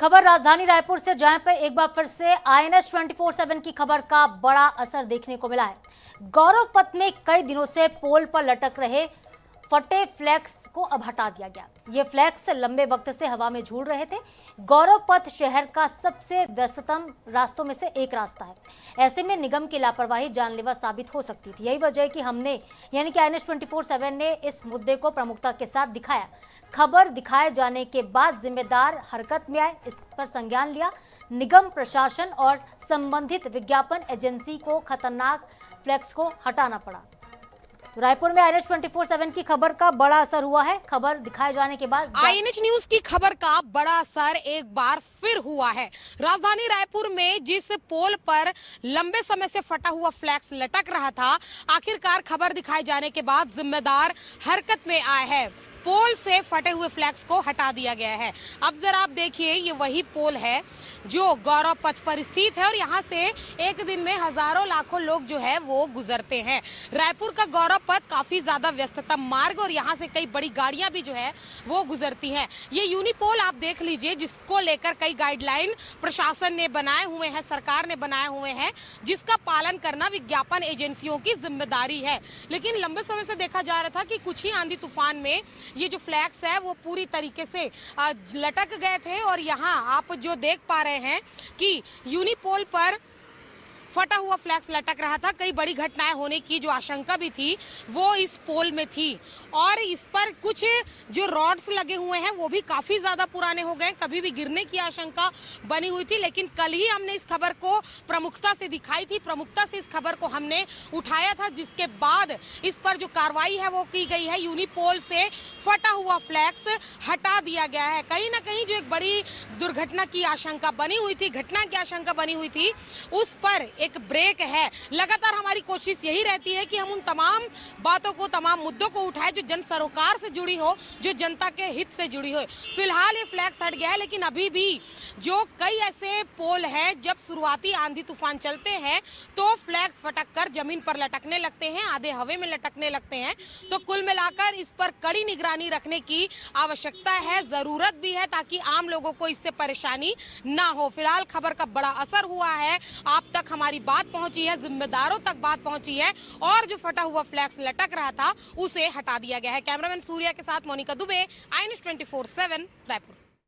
खबर राजधानी रायपुर से, जहां पर एक बार फिर से INS 24/7 की खबर का बड़ा असर देखने को मिला है। गौरव पथ में कई दिनों से पोल पर लटक रहे फटे फ्लैक्स को अब हटा दिया गया। ये फ्लैक्स लंबे वक्त से हवा में झूल रहे थे। गौरव पथ शहर का सबसे व्यस्ततम रास्तों में से एक रास्ता है। ऐसे में निगम की लापरवाही जानलेवा साबित हो सकती थी। यही वजह है कि हमने यानी कि INS 24/7 ने इस मुद्दे को प्रमुखता के साथ दिखाया। खबर दिखाए जाने के बाद जिम्मेदार हरकत में आए, इस पर संज्ञान लिया। निगम प्रशासन और संबंधित विज्ञापन एजेंसी को खतरनाक फ्लैक्स को हटाना पड़ा। तो रायपुर में INS 24/7 की खबर का बड़ा असर हुआ है। खबर दिखाए जाने के बाद INH न्यूज की खबर का बड़ा असर एक बार फिर हुआ है। राजधानी रायपुर में जिस पोल पर लंबे समय से फटा हुआ फ्लैक्स लटक रहा था, आखिरकार खबर दिखाए जाने के बाद जिम्मेदार हरकत में आए हैं। पोल से फटे हुए फ्लैक्स को हटा दिया गया है। अब जरा आप देखिए, ये वही पोल है जो गौरव पथ पर स्थित है और यहाँ से एक दिन में हजारों लाखों लोग जो है वो गुजरते हैं। रायपुर का गौरव पथ काफी ज्यादा व्यस्ततम मार्ग और यहाँ से कई बड़ी गाड़ियां भी जो है वो गुजरती हैं। ये यूनिपोल आप देख लीजिए, जिसको लेकर कई गाइडलाइन प्रशासन ने बनाए हुए हैं, सरकार ने बनाए हुए हैं, जिसका पालन करना विज्ञापन एजेंसियों की जिम्मेदारी है। लेकिन लंबे समय से देखा जा रहा था कि कुछ ही आंधी तूफान में ये जो फ्लैक्स है वो पूरी तरीके से लटक गए थे और यहाँ आप जो देख पा रहे हैं कि यूनिपोल पर फटा हुआ फ्लैक्स लटक रहा था। कई बड़ी घटनाएं होने की जो आशंका भी थी वो इस पोल में थी और इस पर कुछ जो रॉड्स लगे हुए हैं वो भी काफी ज्यादा पुराने हो गए, कभी भी गिरने की आशंका बनी हुई थी। लेकिन कल ही हमने इस खबर को प्रमुखता से दिखाई थी, प्रमुखता से इस खबर को हमने उठाया था, जिसके बाद इस पर जो कार्रवाई है वो की गई है। यूनिपोल से फटा हुआ फ्लैक्स हटा दिया गया है। कहीं ना कहीं जो एक बड़ी दुर्घटना की आशंका बनी हुई थी, घटना की आशंका बनी हुई थी, उस पर एक ब्रेक है। लगातार हमारी कोशिश यही रहती है कि हम उन तमाम बातों को, तमाम मुद्दों को उठाएं जो जन सरोकार से जुड़ी हो, जो जनता के हित से जुड़ी हो। फिलहाल ये फ्लैक्स हट गया है, लेकिन अभी भी जो कई ऐसे पोल हैं, जब शुरुआती आंधी तूफान चलते हैं तो फ्लैक्स फटक कर जमीन पर लटकने लगते हैं, आधे हवा में लटकने लगते हैं। तो कुल मिलाकर इस पर कड़ी निगरानी रखने की आवश्यकता है, जरूरत भी है, ताकि आम लोगों को इससे परेशानी ना हो। फिलहाल खबर का बड़ा असर हुआ है, आप तक हमारी बात पहुंची है, जिम्मेदारों तक बात पहुंची है और जो फटा हुआ फ्लैक्स लटक रहा था उसे हटा दिया गया है। कैमरामैन सूर्या के साथ मोनिका दुबे, INS 24/7 रायपुर।